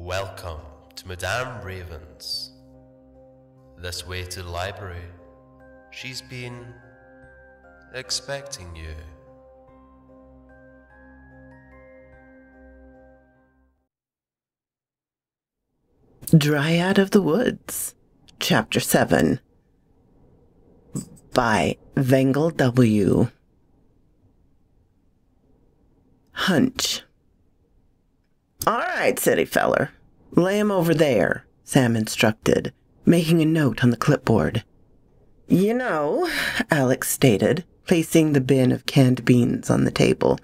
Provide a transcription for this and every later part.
Welcome to Madame Raven's. This way to the library. She's been expecting you. Dryad of the Woods, Chapter 7, by VngelW. Hunch. "All right, city feller. Lay him over there," Sam instructed, making a note on the clipboard. "You know," Alex stated, placing the bin of canned beans on the table,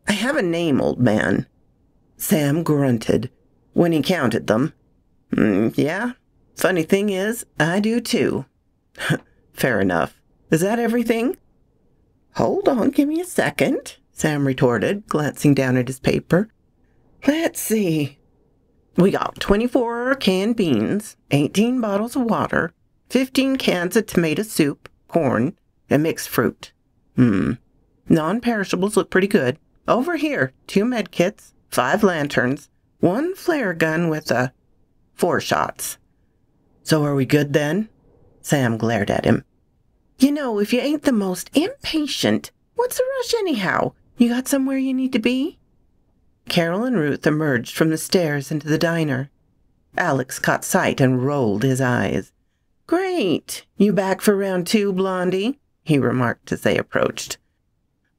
"I have a name, old man." Sam grunted when he counted them. Yeah, funny thing is, I do too." "Fair enough. Is that everything?" "Hold on, give me a second," Sam retorted, glancing down at his paper. "Let's see. We got 24 canned beans, 18 bottles of water, 15 cans of tomato soup, corn, and mixed fruit. Non-perishables look pretty good. Over here, 2 med kits, 5 lanterns, 1 flare gun with 4 shots. So are we good then?" Sam glared at him. "You know, if you ain't the most impatient, what's the rush anyhow? You got somewhere you need to be?" Carol and Ruth emerged from the stairs into the diner. Alex caught sight and rolled his eyes. "Great. You back for round 2, Blondie?" he remarked as they approached.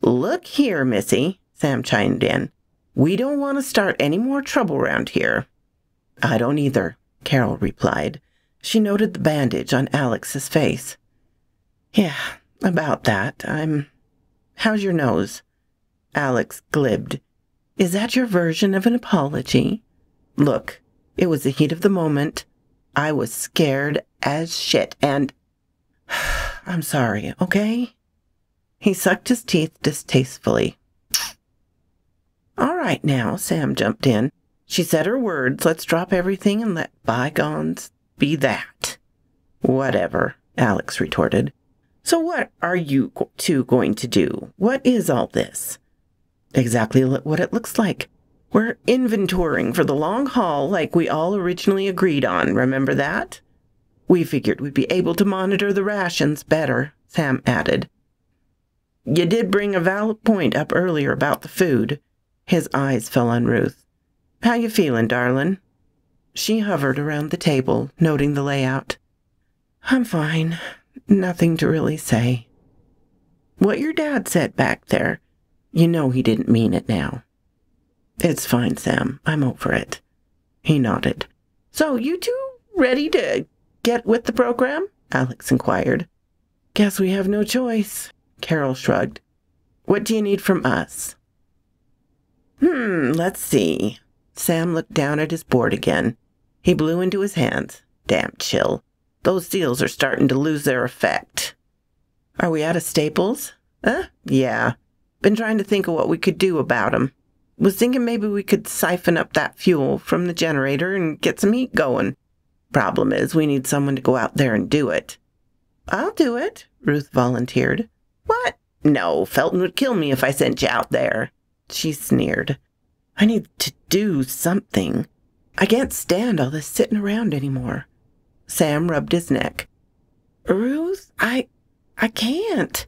"Look here, Missy," Sam chimed in. "We don't want to start any more trouble round here." "I don't either," Carol replied. She noted the bandage on Alex's face. "Yeah, about that. How's your nose?" Alex glibbed. "Is that your version of an apology?" "Look, it was the heat of the moment. I was scared as shit, and I'm sorry, okay?" He sucked his teeth distastefully. "All right now," Sam jumped in. "She said her words. Let's drop everything and let bygones be that." "Whatever," Alex retorted. "So what are you two going to do? What is all this?" "Exactly what it looks like. We're inventorying for the long haul like we all originally agreed on. Remember that? We figured we'd be able to monitor the rations better," Sam added. "You did bring a valid point up earlier about the food." His eyes fell on Ruth. "How you feeling, darling?" She hovered around the table, noting the layout. "I'm fine. Nothing to really say." "What your dad said back there, you know he didn't mean it now." "It's fine, Sam. I'm over it." He nodded. "So you two ready to get with the program?" Alex inquired. "Guess we have no choice," Carol shrugged. "What do you need from us?" Let's see." Sam looked down at his board again. He blew into his hands. "Damn chill. Those seals are starting to lose their effect." "Are we out of staples?" Yeah. Been trying to think of what we could do about 'em. Was thinking maybe we could siphon up that fuel from the generator and get some heat going. Problem is, we need someone to go out there and do it." "I'll do it," Ruth volunteered. "What? No, Felton would kill me if I sent you out there." She sneered. "I need to do something. I can't stand all this sitting around anymore." Sam rubbed his neck. "Ruth, I can't.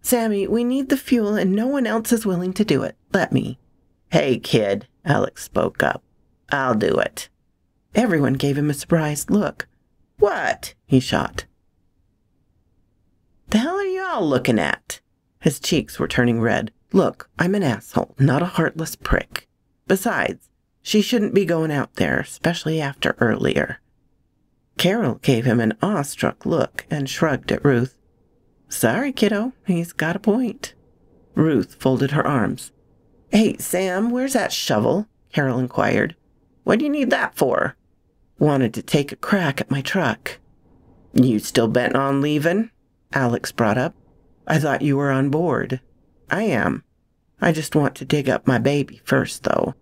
Sammy, we need the fuel and no one else is willing to do it. Let me." "Hey, kid," Alex spoke up. "I'll do it." Everyone gave him a surprised look. "What?" he shot. "The hell are you all looking at?" His cheeks were turning red. "Look, I'm an asshole, not a heartless prick. Besides, she shouldn't be going out there, especially after earlier." Carol gave him an awestruck look and shrugged at Ruth. "Sorry, kiddo, he's got a point." Ruth folded her arms. "Hey, Sam, where's that shovel?" Carol inquired. "What do you need that for?" "Wanted to take a crack at my truck." "You still bent on leaving?" Alex brought up. "I thought you were on board." "I am. I just want to dig up my baby first, though.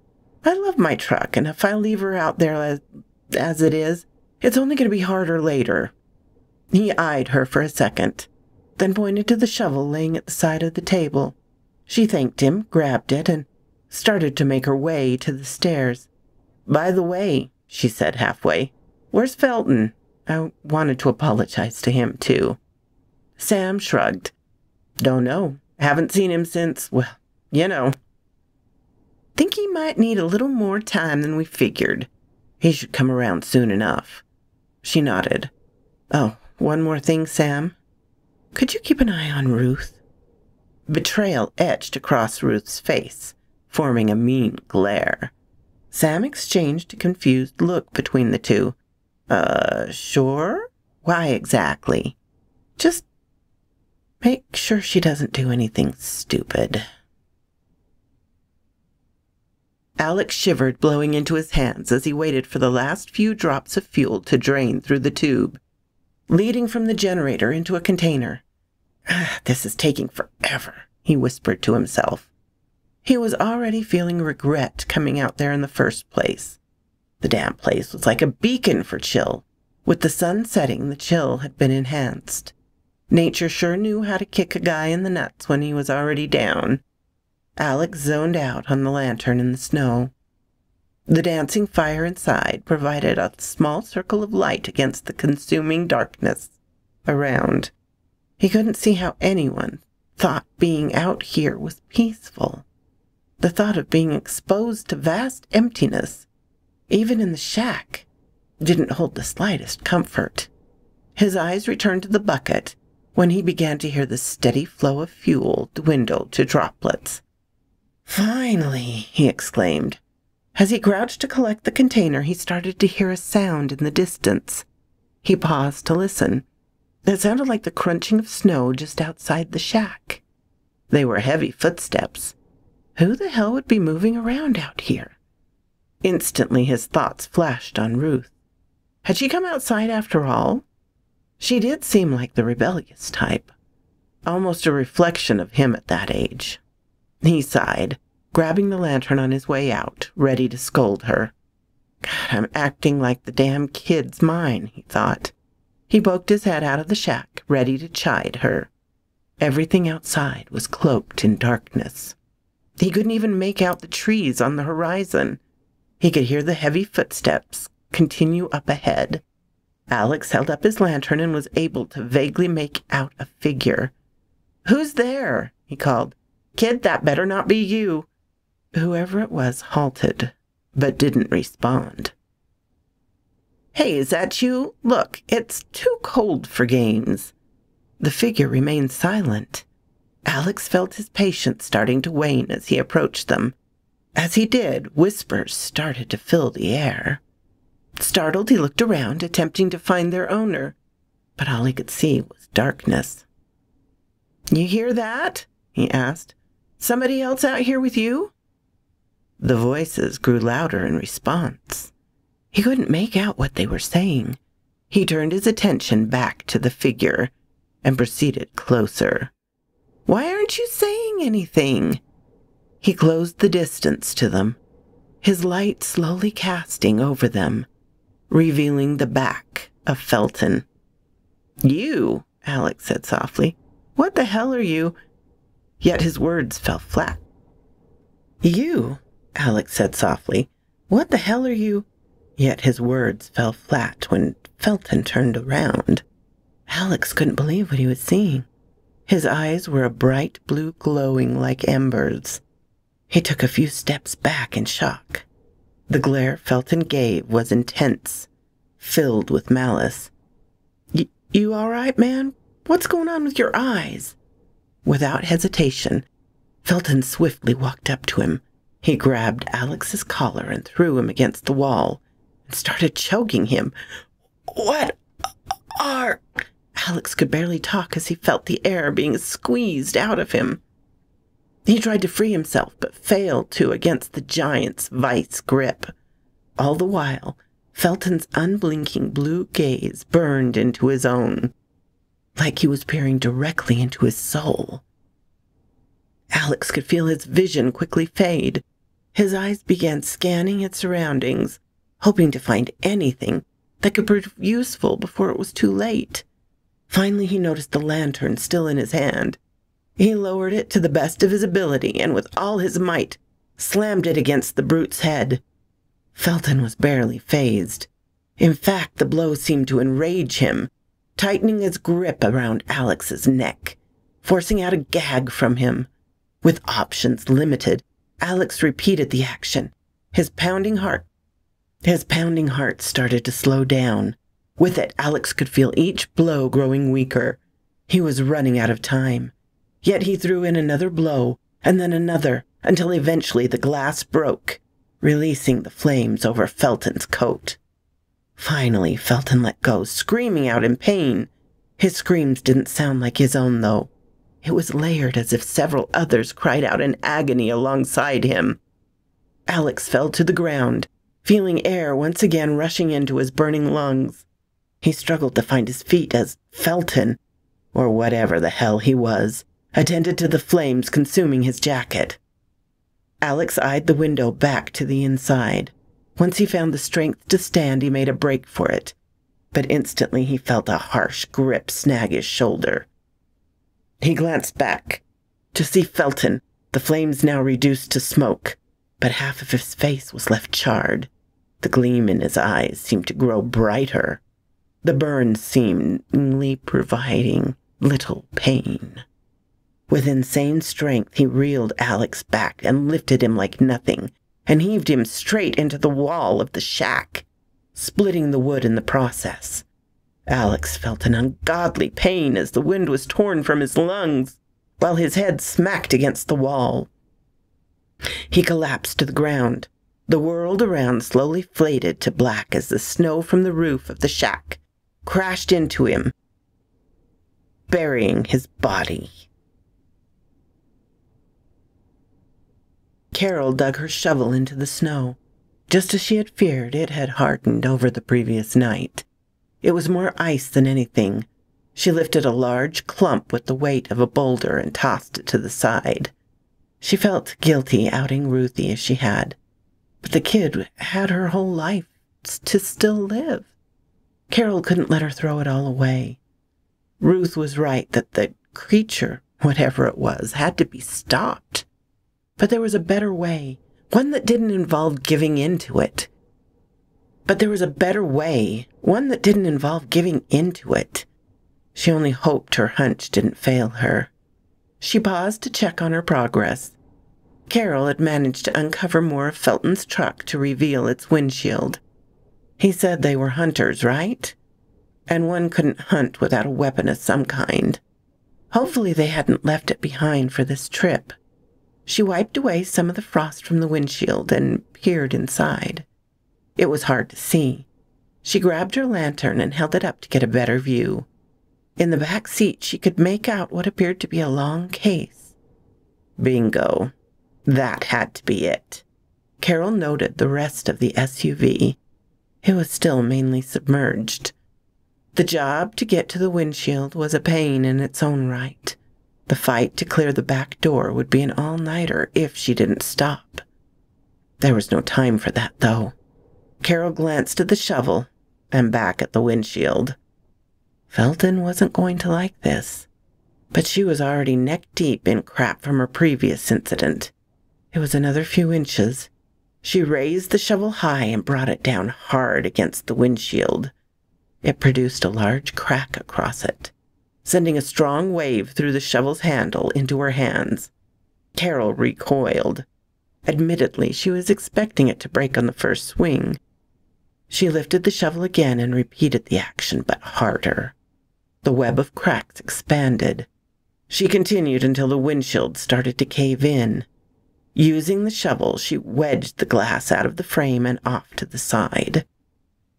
I love my truck, and if I leave her out there as it is, it's only going to be harder later." He eyed her for a second, then pointed to the shovel laying at the side of the table. She thanked him, grabbed it, and started to make her way to the stairs. By the way, she said halfway, where's Felton? I wanted to apologize to him, too. Sam shrugged. Don't know. Haven't seen him since, well, you know. Think he might need a little more time than we figured. He should come around soon enough. She nodded. Oh, one more thing, Sam. Could you keep an eye on Ruth? Betrayal etched across Ruth's face, forming a mean glare. Sam exchanged a confused look between the two. Sure? Why exactly? Just make sure she doesn't do anything stupid. Alex shivered, blowing into his hands as he waited for the last few drops of fuel to drain through the tube, leading from the generator into a container. This is taking forever, he whispered to himself. He was already feeling regret coming out there in the first place. The damn place was like a beacon for chill. With the sun setting, the chill had been enhanced. Nature sure knew how to kick a guy in the nuts when he was already down. Alex zoned out on the lantern in the snow. The dancing fire inside provided a small circle of light against the consuming darkness around. He couldn't see how anyone thought being out here was peaceful. The thought of being exposed to vast emptiness, even in the shack, didn't hold the slightest comfort. His eyes returned to the bucket when he began to hear the steady flow of fuel dwindle to droplets. Finally, he exclaimed. As he crouched to collect the container, he started to hear a sound in the distance. He paused to listen. It sounded like the crunching of snow just outside the shack. They were heavy footsteps. Who the hell would be moving around out here? Instantly his thoughts flashed on Ruth. Had she come outside after all? She did seem like the rebellious type, almost a reflection of him at that age. He sighed, grabbing the lantern on his way out, ready to scold her. God, I'm acting like the damn kid's mine, he thought. He poked his head out of the shack, ready to chide her. Everything outside was cloaked in darkness. He couldn't even make out the trees on the horizon. He could hear the heavy footsteps continue up ahead. Alex held up his lantern and was able to vaguely make out a figure. Who's there? He called. Kid, that better not be you. Whoever it was halted, but didn't respond. Hey, is that you? Look, it's too cold for games. The figure remained silent. Alex felt his patience starting to wane as he approached them. As he did, whispers started to fill the air. Startled, he looked around, attempting to find their owner, but all he could see was darkness. You hear that? He asked. Somebody else out here with you? The voices grew louder in response. He couldn't make out what they were saying. He turned his attention back to the figure and proceeded closer. Why aren't you saying anything? He closed the distance to them, his light slowly casting over them, revealing the back of Felton. You, Alex said softly. What the hell are you? Yet his words fell flat. You, Alex said softly. What the hell are you? Yet his words fell flat when Felton turned around. Alex couldn't believe what he was seeing. His eyes were a bright blue glowing like embers. He took a few steps back in shock. The glare Felton gave was intense, filled with malice. You all right, man? What's going on with your eyes? Without hesitation, Felton swiftly walked up to him. He grabbed Alex's collar and threw him against the wall and started choking him. What are... Alex could barely talk as he felt the air being squeezed out of him. He tried to free himself, but failed to against the giant's vice grip. All the while, Felton's unblinking blue gaze burned into his own, like he was peering directly into his soul. Alex could feel his vision quickly fade. His eyes began scanning its surroundings, hoping to find anything that could prove useful before it was too late. Finally, he noticed the lantern still in his hand. He lowered it to the best of his ability and with all his might slammed it against the brute's head. Felton was barely fazed. In fact, the blow seemed to enrage him, tightening his grip around Alex's neck, forcing out a gag from him. With options limited, Alex repeated the action. His pounding heart started to slow down. With it, Alex could feel each blow growing weaker. He was running out of time. Yet he threw in another blow, and then another, until eventually the glass broke, releasing the flames over Felton's coat. Finally, Felton let go, screaming out in pain. His screams didn't sound like his own, though. It was layered as if several others cried out in agony alongside him. Alex fell to the ground, feeling air once again rushing into his burning lungs. He struggled to find his feet as Felton, or whatever the hell he was, attended to the flames consuming his jacket. Alex eyed the window back to the inside. Once he found the strength to stand, he made a break for it, but instantly he felt a harsh grip snag his shoulder. He glanced back to see Felton, the flames now reduced to smoke, but half of his face was left charred. The gleam in his eyes seemed to grow brighter. The burns seemingly providing little pain. With insane strength, he reeled Alex back and lifted him like nothing, and heaved him straight into the wall of the shack, splitting the wood in the process. Alex felt an ungodly pain as the wind was torn from his lungs, while his head smacked against the wall. He collapsed to the ground. The world around slowly faded to black as the snow from the roof of the shack crashed into him, burying his body. Carol dug her shovel into the snow. Just as she had feared, it had hardened over the previous night. It was more ice than anything. She lifted a large clump with the weight of a boulder and tossed it to the side. She felt guilty outing Ruthie as she had, but the kid had her whole life to still live. Carol couldn't let her throw it all away. Ruth was right that the creature, whatever it was, had to be stopped. But there was a better way, one that didn't involve giving in to it. She only hoped her hunch didn't fail her. She paused to check on her progress. Carol had managed to uncover more of Felton's truck to reveal its windshield. He said they were hunters, right? And one couldn't hunt without a weapon of some kind. Hopefully they hadn't left it behind for this trip. She wiped away some of the frost from the windshield and peered inside. It was hard to see. She grabbed her lantern and held it up to get a better view. In the back seat, she could make out what appeared to be a long case. Bingo. That had to be it. Carol noted the rest of the SUV. It was still mainly submerged. The job to get to the windshield was a pain in its own right. The fight to clear the back door would be an all-nighter if she didn't stop. There was no time for that, though. Carol glanced at the shovel and back at the windshield. Felton wasn't going to like this, but she was already neck-deep in crap from her previous incident. It was another few inches. She raised the shovel high and brought it down hard against the windshield. It produced a large crack across it, sending a strong wave through the shovel's handle into her hands. Carol recoiled. Admittedly, she was expecting it to break on the first swing. She lifted the shovel again and repeated the action, but harder. The web of cracks expanded. She continued until the windshield started to cave in. Using the shovel, she wedged the glass out of the frame and off to the side,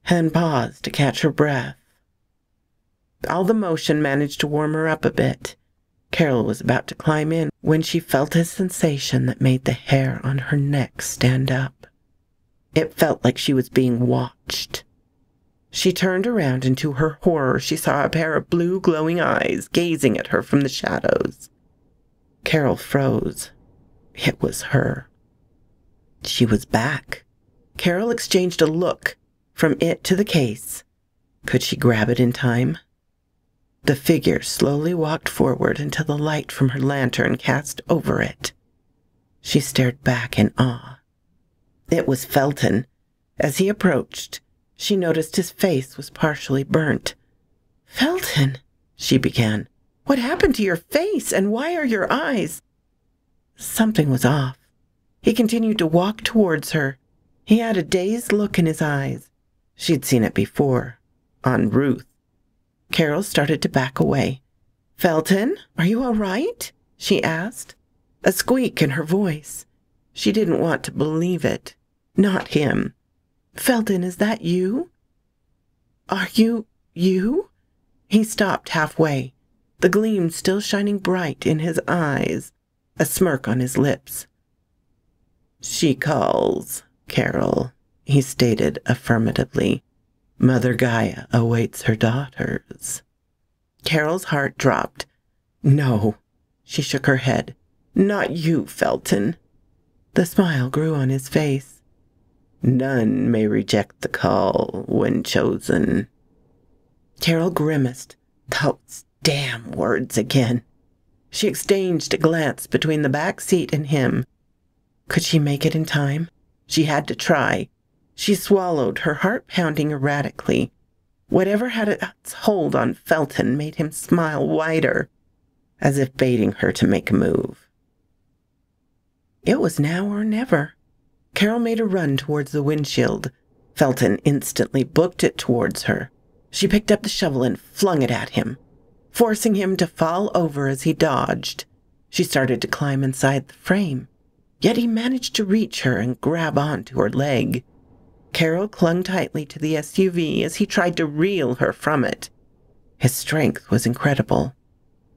and paused to catch her breath. All the motion managed to warm her up a bit. Carol was about to climb in when she felt a sensation that made the hair on her neck stand up. It felt like she was being watched. She turned around, and to her horror she saw a pair of blue glowing eyes gazing at her from the shadows. Carol froze. It was her. She was back. Carol exchanged a look from it to the case. Could she grab it in time? The figure slowly walked forward until the light from her lantern cast over it. She stared back in awe. It was Felton. As he approached, she noticed his face was partially burnt. "Felton," she began, "what happened to your face, and why are your eyes—" Something was off. He continued to walk towards her. He had a dazed look in his eyes. She'd seen it before, on Ruth. Carol started to back away. "Felton, are you all right?" she asked, a squeak in her voice. She didn't want to believe it. Not him. "Felton, is that you?" "Are you? He stopped halfway, the gleam still shining bright in his eyes, a smirk on his lips. "She calls, Carol," he stated affirmatively. "Mother Gaia awaits her daughters." Carol's heart dropped. "No," she shook her head. "Not you, Felton." The smile grew on his face. "None may reject the call when chosen." Carol grimaced. Those damn words again. She exchanged a glance between the back seat and him. Could she make it in time? She had to try. She swallowed, her heart pounding erratically. Whatever had its hold on Felton made him smile wider, as if baiting her to make a move. It was now or never. Carol made a run towards the windshield. Felton instantly booked it towards her. She picked up the shovel and flung it at him, forcing him to fall over as he dodged. She started to climb inside the frame, yet he managed to reach her and grab onto her leg. Carol clung tightly to the SUV as he tried to reel her from it. His strength was incredible.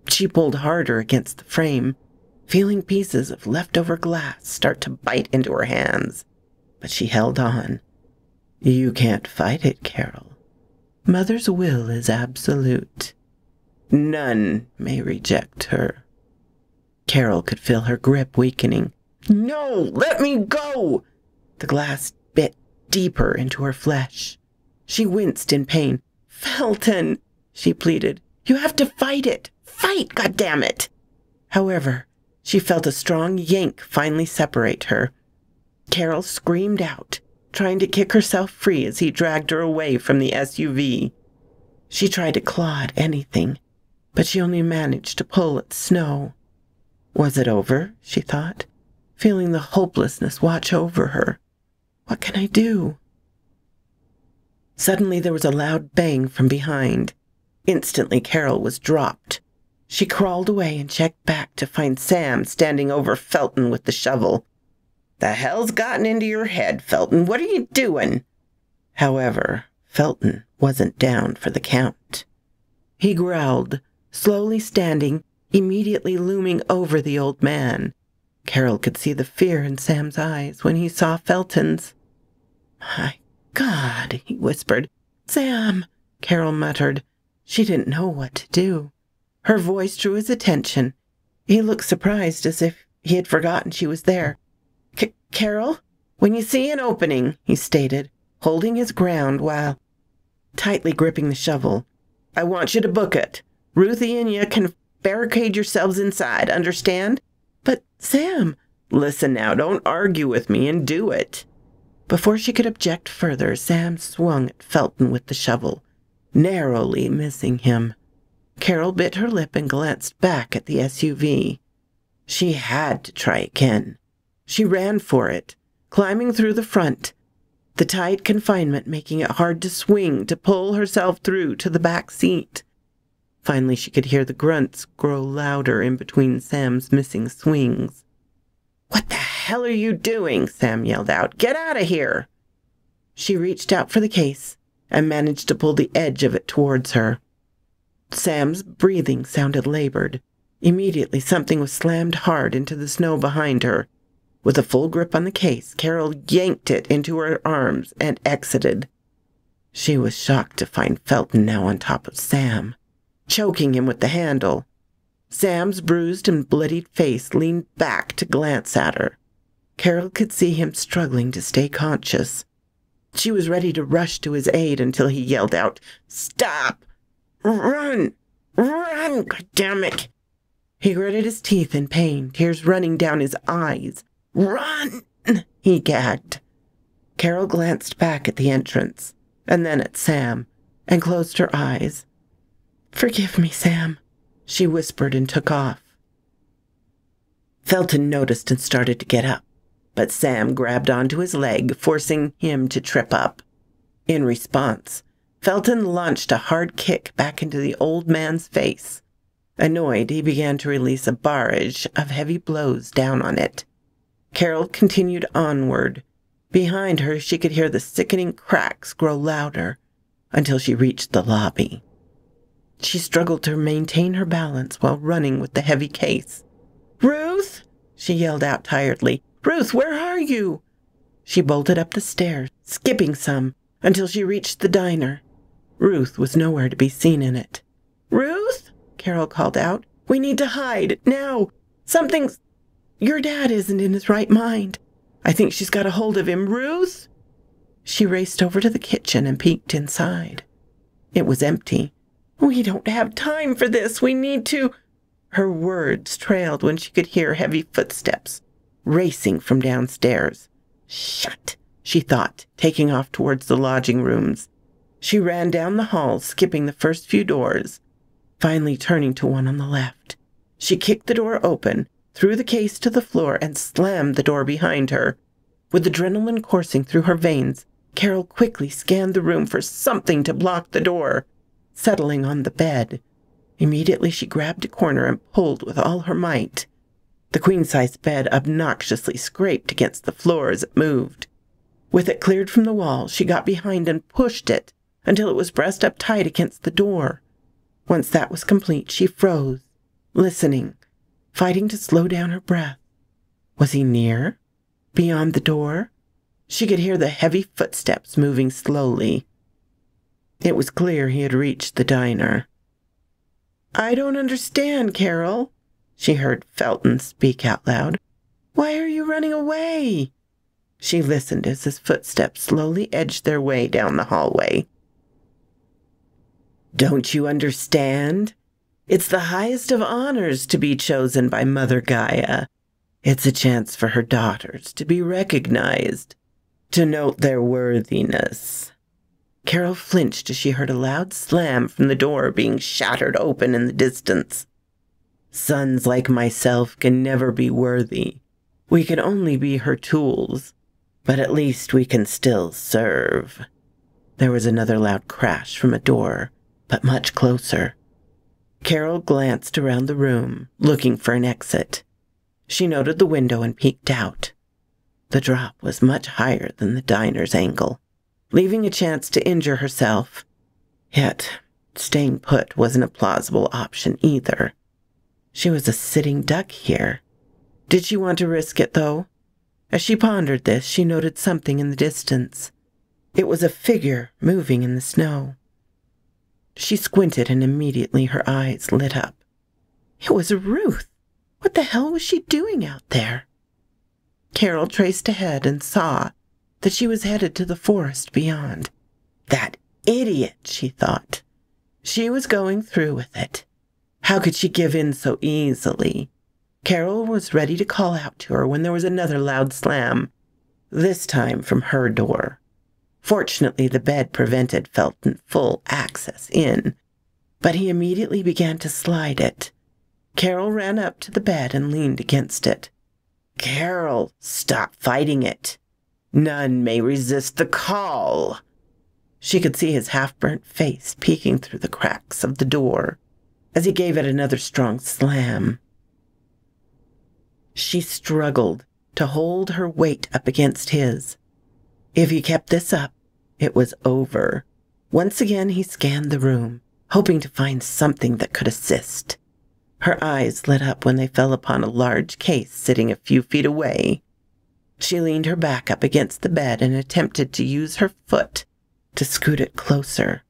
She pulled harder against the frame, feeling pieces of leftover glass start to bite into her hands. But she held on. "You can't fight it, Carol. Mother's will is absolute. None may reject her." Carol could feel her grip weakening. "No, let me go!" The glass bit deeper into her flesh. She winced in pain. "Felton," she pleaded, "you have to fight it. Fight, goddammit!" However, she felt a strong yank finally separate her. Carol screamed out, trying to kick herself free as he dragged her away from the SUV. She tried to claw at anything, but she only managed to pull at snow. Was it over? She thought, feeling the hopelessness wash over her. What can I do? Suddenly there was a loud bang from behind. Instantly Carol was dropped. She crawled away and checked back to find Sam standing over Felton with the shovel. "The hell's gotten into your head, Felton? What are you doing?" However, Felton wasn't down for the count. He growled, slowly standing, immediately looming over the old man. Carol could see the fear in Sam's eyes when he saw Felton's. "My God," he whispered. "Sam," Carol muttered. She didn't know what to do. Her voice drew his attention. He looked surprised, as if he had forgotten she was there. Carol, when you see an opening," he stated, holding his ground while tightly gripping the shovel, "I want you to book it. Ruthie and you can barricade yourselves inside, understand?" "But, Sam—" "Listen now, don't argue with me and do it." Before she could object further, Sam swung at Felton with the shovel, narrowly missing him. Carol bit her lip and glanced back at the SUV. She had to try again. She ran for it, climbing through the front, the tight confinement making it hard to swing to pull herself through to the back seat. Finally, she could hear the grunts grow louder in between Sam's missing swings. "What the hell are you doing?" Sam yelled out. "Get out of here!" She reached out for the case and managed to pull the edge of it towards her. Sam's breathing sounded labored. Immediately, something was slammed hard into the snow behind her. With a full grip on the case, Carol yanked it into her arms and exited. She was shocked to find Felton now on top of Sam, choking him with the handle. Sam's bruised and bloodied face leaned back to glance at her. Carol could see him struggling to stay conscious. She was ready to rush to his aid until he yelled out, "Stop! Run! Run, goddammit!" He gritted his teeth in pain, tears running down his eyes. "Run!" he gagged. Carol glanced back at the entrance, and then at Sam, and closed her eyes. "Forgive me, Sam," she whispered and took off. Felton noticed and started to get up, but Sam grabbed onto his leg, forcing him to trip up. In response, Felton launched a hard kick back into the old man's face. Annoyed, he began to release a barrage of heavy blows down on it. Carol continued onward. Behind her, she could hear the sickening cracks grow louder until she reached the lobby. She struggled to maintain her balance while running with the heavy case. "Ruth!" she yelled out tiredly. "Ruth, where are you?" She bolted up the stairs, skipping some, until she reached the diner. Ruth was nowhere to be seen in it. "Ruth!" Carol called out. "We need to hide, now! Something's... Your dad isn't in his right mind. I think she's got a hold of him. Ruth!" She raced over to the kitchen and peeked inside. It was empty. "We don't have time for this. We need to..." Her words trailed when she could hear heavy footsteps racing from downstairs. "Shut," she thought, taking off towards the lodging rooms. She ran down the hall, skipping the first few doors, finally turning to one on the left. She kicked the door open, threw the case to the floor, and slammed the door behind her. With adrenaline coursing through her veins, Carol quickly scanned the room for something to block the door, settling on the bed. Immediately she grabbed a corner and pulled with all her might. The queen-size bed obnoxiously scraped against the floor as it moved. With it cleared from the wall, she got behind and pushed it until it was pressed up tight against the door. Once that was complete, she froze, listening, fighting to slow down her breath. Was he near? Beyond the door? She could hear the heavy footsteps moving slowly. It was clear he had reached the diner. "I don't understand, Carol," she heard Felton speak out loud. "Why are you running away?" She listened as his footsteps slowly edged their way down the hallway. "Don't you understand? It's the highest of honors to be chosen by Mother Gaia. It's a chance for her daughters to be recognized, to note their worthiness." Carol flinched as she heard a loud slam from the door being shattered open in the distance. "Sons like myself can never be worthy. We can only be her tools, but at least we can still serve." There was another loud crash from a door, but much closer. Carol glanced around the room, looking for an exit. She noted the window and peeked out. The drop was much higher than the diner's angle, leaving a chance to injure herself. Yet, staying put wasn't a plausible option either. She was a sitting duck here. Did she want to risk it, though? As she pondered this, she noted something in the distance. It was a figure moving in the snow. She squinted and immediately her eyes lit up. It was Ruth. What the hell was she doing out there? Carol traced ahead and saw that she was headed to the forest beyond. That idiot, she thought. She was going through with it. How could she give in so easily? Carol was ready to call out to her when there was another loud slam, this time from her door. Fortunately, the bed prevented Felton full access in, but he immediately began to slide it. Carol ran up to the bed and leaned against it. "Carol, stop fighting it. None may resist the call." She could see his half-burnt face peeking through the cracks of the door as he gave it another strong slam. She struggled to hold her weight up against his. If he kept this up, it was over. Once again he scanned the room, hoping to find something that could assist. Her eyes lit up when they fell upon a large case sitting a few feet away. She leaned her back up against the bed and attempted to use her foot to scoot it closer.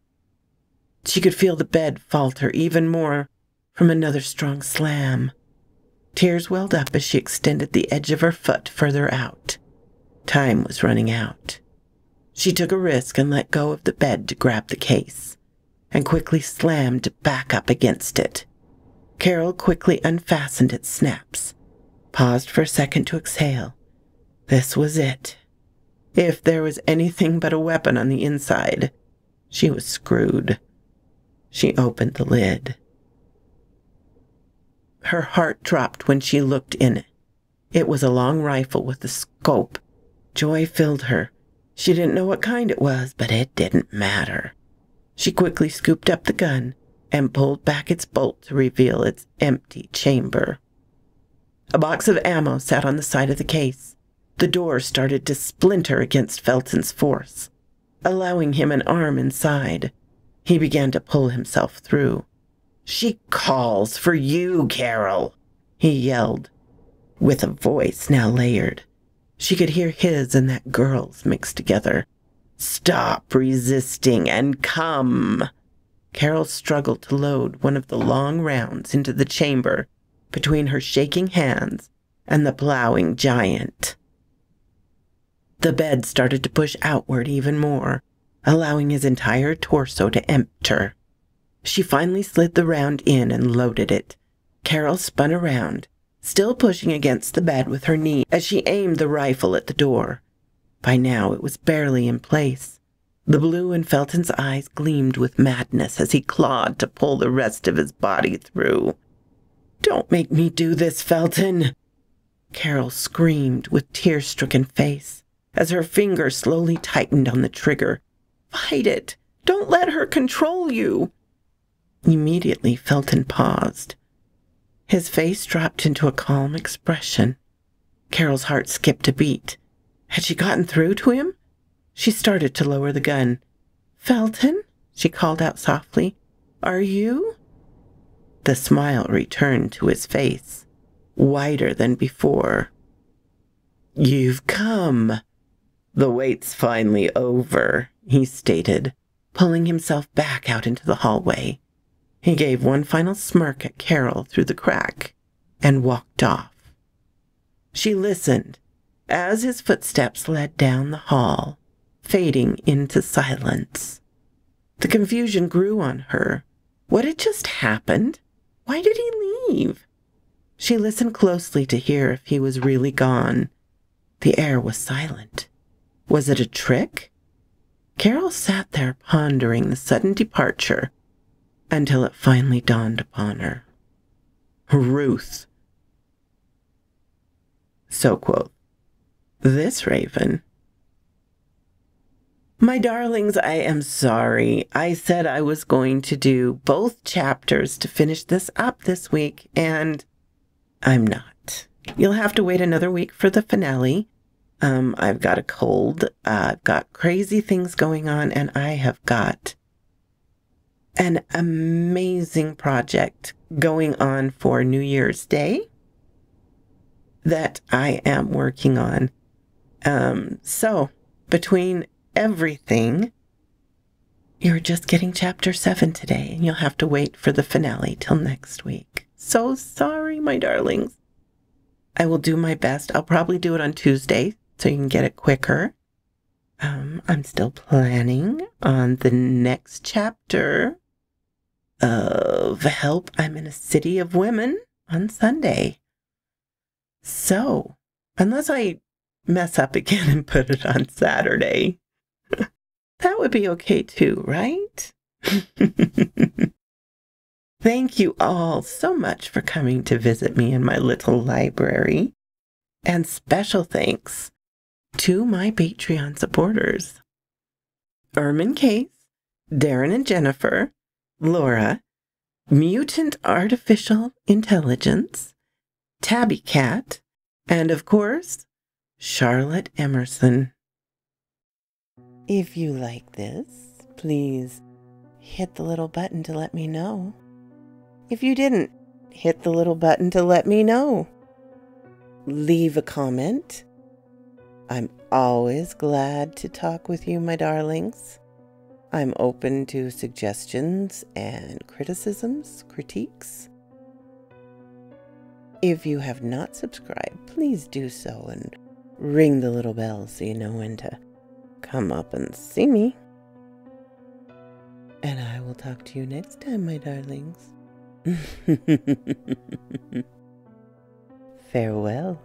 She could feel the bed falter even more from another strong slam. Tears welled up as she extended the edge of her foot further out. Time was running out. She took a risk and let go of the bed to grab the case, and quickly slammed back up against it. Carol quickly unfastened its snaps, paused for a second to exhale. This was it. If there was anything but a weapon on the inside, she was screwed. She opened the lid. Her heart dropped when she looked in it. It was a long rifle with a scope. Joy filled her. She didn't know what kind it was, but it didn't matter. She quickly scooped up the gun and pulled back its bolt to reveal its empty chamber. A box of ammo sat on the side of the case. The door started to splinter against Felton's force, allowing him an arm inside. He began to pull himself through. "She calls for you, Carol," he yelled, with a voice now layered. She could hear his and that girl's mixed together. "Stop resisting and come." Carol struggled to load one of the long rounds into the chamber between her shaking hands and the plowing giant. The bed started to push outward even more, allowing his entire torso to empty. She finally slid the round in and loaded it. Carol spun around, still pushing against the bed with her knee as she aimed the rifle at the door. By now it was barely in place. The blue in Felton's eyes gleamed with madness as he clawed to pull the rest of his body through. "Don't make me do this, Felton!" Carol screamed with tear-stricken face as her finger slowly tightened on the trigger. "Fight it! Don't let her control you!" Immediately, Felton paused. His face dropped into a calm expression. Carol's heart skipped a beat. Had she gotten through to him? She started to lower the gun. "Felton?" she called out softly. "Are you?" The smile returned to his face, wider than before. "You've come. The wait's finally over," he stated, pulling himself back out into the hallway. He gave one final smirk at Carol through the crack and walked off. She listened as his footsteps led down the hall, fading into silence. The confusion grew on her. What had just happened? Why did he leave? She listened closely to hear if he was really gone. The air was silent. Was it a trick? Carol sat there pondering the sudden departure until it finally dawned upon her. Ruth. So quote, "This raven." My darlings, I am sorry. I said I was going to do both chapters to finish this up this week, and I'm not. You'll have to wait another week for the finale. I've got a cold, I've got crazy things going on, and I have got an amazing project going on for New Year's Day that I am working on. So between everything, you're just getting chapter 7 today, and you'll have to wait for the finale till next week. So sorry, my darlings. I will do my best. I'll probably do it on Tuesday so you can get it quicker. I'm still planning on the next chapter of Help, I'm in a City of Women on Sunday. So, unless I mess up again and put it on Saturday, that would be okay too, right? Thank you all so much for coming to visit me in my little library. And special thanks to my Patreon supporters: Ermin Case, Darren and Jennifer, Laura, Mutant Artificial Intelligence, Tabby Cat, and of course, Charlotte Emerson. If you like this, please hit the little button to let me know. If you didn't, hit the little button to let me know. Leave a comment. I'm always glad to talk with you, my darlings. I'm open to suggestions and criticisms, critiques. If you have not subscribed, please do so and ring the little bell so you know when to come up and see me. And I will talk to you next time, my darlings. Farewell.